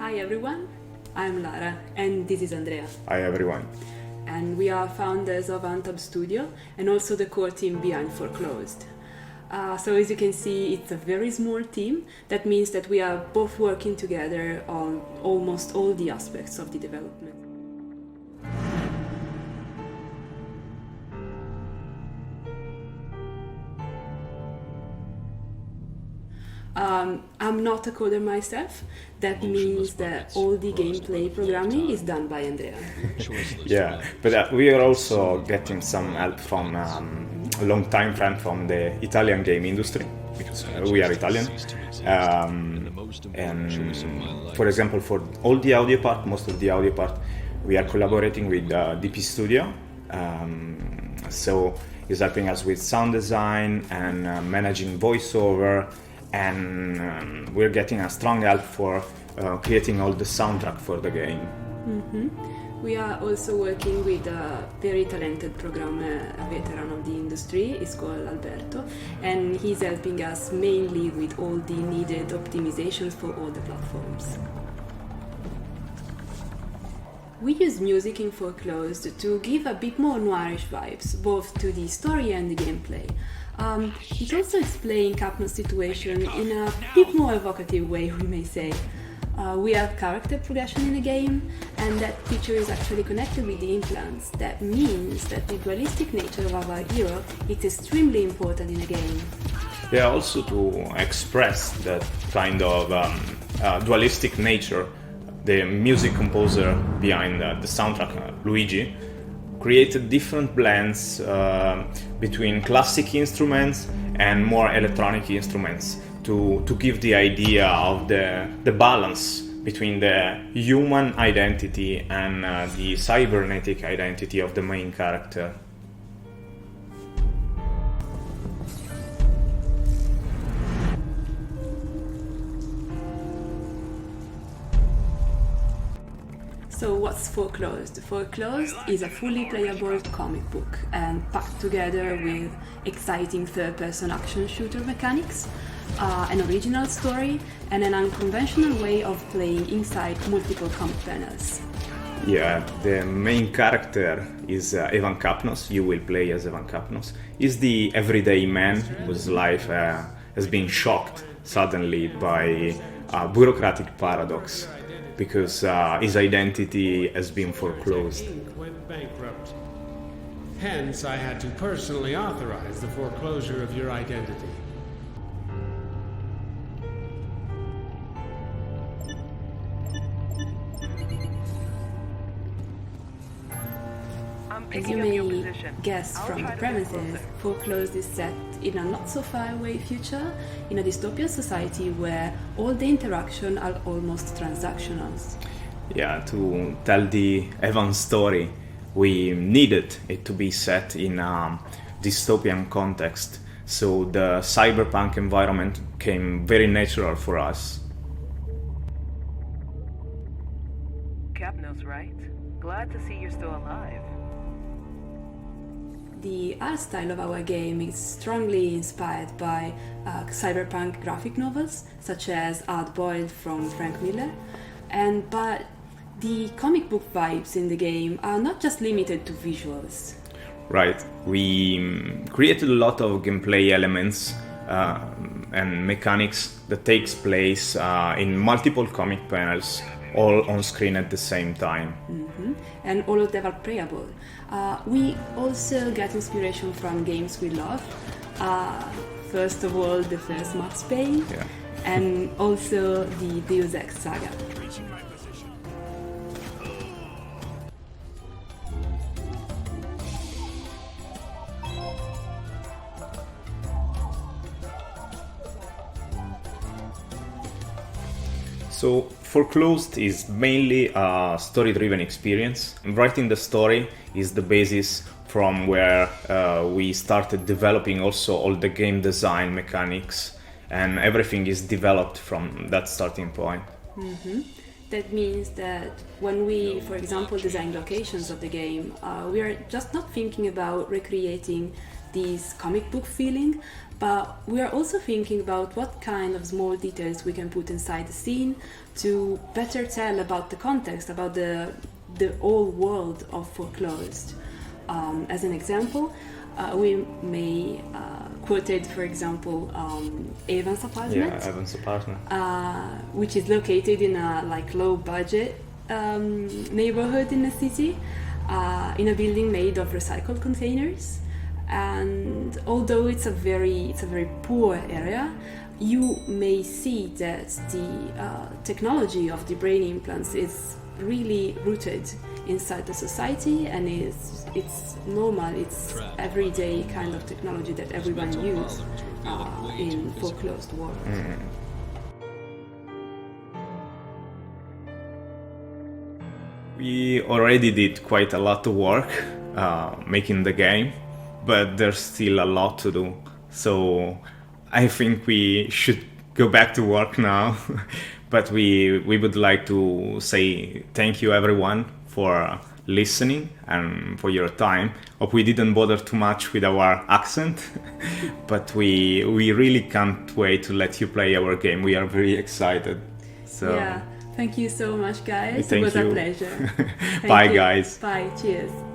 Hi everyone, I'm Lara and this is Andrea. Hi everyone. And we are founders of Antab Studio and also the core team behind Foreclosed. So as you can see, it's a very small team. That means that we are both working together on almost all the aspects of the development. I'm not a coder myself. That means that all the gameplay programming is done by Andrea. Yeah, but we are also getting some help from a long time friend from the Italian game industry, because we are Italian. And for example, for all the audio part, most of the audio part, we are collaborating with DP Studio. So he's helping us with sound design and managing voiceover. And we're getting a strong help for creating all the soundtrack for the game. Mm-hmm. We are also working with a very talented programmer, a veteran of the industry. He's called Alberto, and he's helping us mainly with all the needed optimizations for all the platforms. We use music in Foreclosed to give a bit more noirish vibes, both to the story and the gameplay. It also explains Capno's situation in a bit more evocative way, we may say. We have character progression in the game, and that feature is actually connected with the implants. That means that the dualistic nature of our hero is extremely important in the game. Yeah, also to express that kind of dualistic nature, the music composer behind the soundtrack, Luigi, created different blends between classic instruments and more electronic instruments to give the idea of the balance between the human identity and the cybernetic identity of the main character. So what's Foreclosed? Foreclosed is a fully playable comic book and packed together with exciting third-person action shooter mechanics, an original story, and an unconventional way of playing inside multiple comic panels. Yeah, the main character is Evan Kapnos. You will play as Evan Kapnos. He's the everyday man whose life has been shocked suddenly by a bureaucratic paradox, because his identity has been foreclosed. Went bankrupt. Hence, I had to personally authorize the foreclosure of your identity. As you may guess from the premises, Foreclosed is set in a not so far away future, in a dystopian society where all the interaction are almost transactional. Yeah, to tell the Evan story, we needed it to be set in a dystopian context, so the cyberpunk environment came very natural for us. Capnos, right? Glad to see you're still alive. The art style of our game is strongly inspired by cyberpunk graphic novels, such as Hard Boiled from Frank Miller, but the comic book vibes in the game are not just limited to visuals. Right, we created a lot of gameplay elements and mechanics that takes place in multiple comic panels, all on screen at the same time. Mm-hmm. And all of them are playable. We also get inspiration from games we love. First of all, the first Max Payne, Yeah. and also the Deus Ex saga. So Foreclosed is mainly a story-driven experience. Writing the story is the basis from where we started developing also all the game design mechanics, and everything is developed from that starting point. Mm-hmm. That means that when we, for example, design locations of the game, we are just not thinking about recreating this comic book feeling, but we are also thinking about what kind of small details we can put inside the scene to better tell about the context, about the whole world of Foreclosed. As an example, we may quoted, for example, Evan's apartment. Yeah, Evan's apartment. Which is located in a low budget neighborhood in the city, in a building made of recycled containers. And although it's a very poor area, you may see that the technology of the brain implants is really rooted inside the society, and it's normal, it's everyday kind of technology that everyone uses in Foreclosed world. We already did quite a lot of work making the game, but there's still a lot to do. So I think we should go back to work now. But we would like to say thank you everyone for listening and for your time. Hope we didn't bother too much with our accent, but we really can't wait to let you play our game. We are very excited. So yeah, thank you so much, guys. Thank it was you. a pleasure. Bye, you. guys. Bye. Cheers.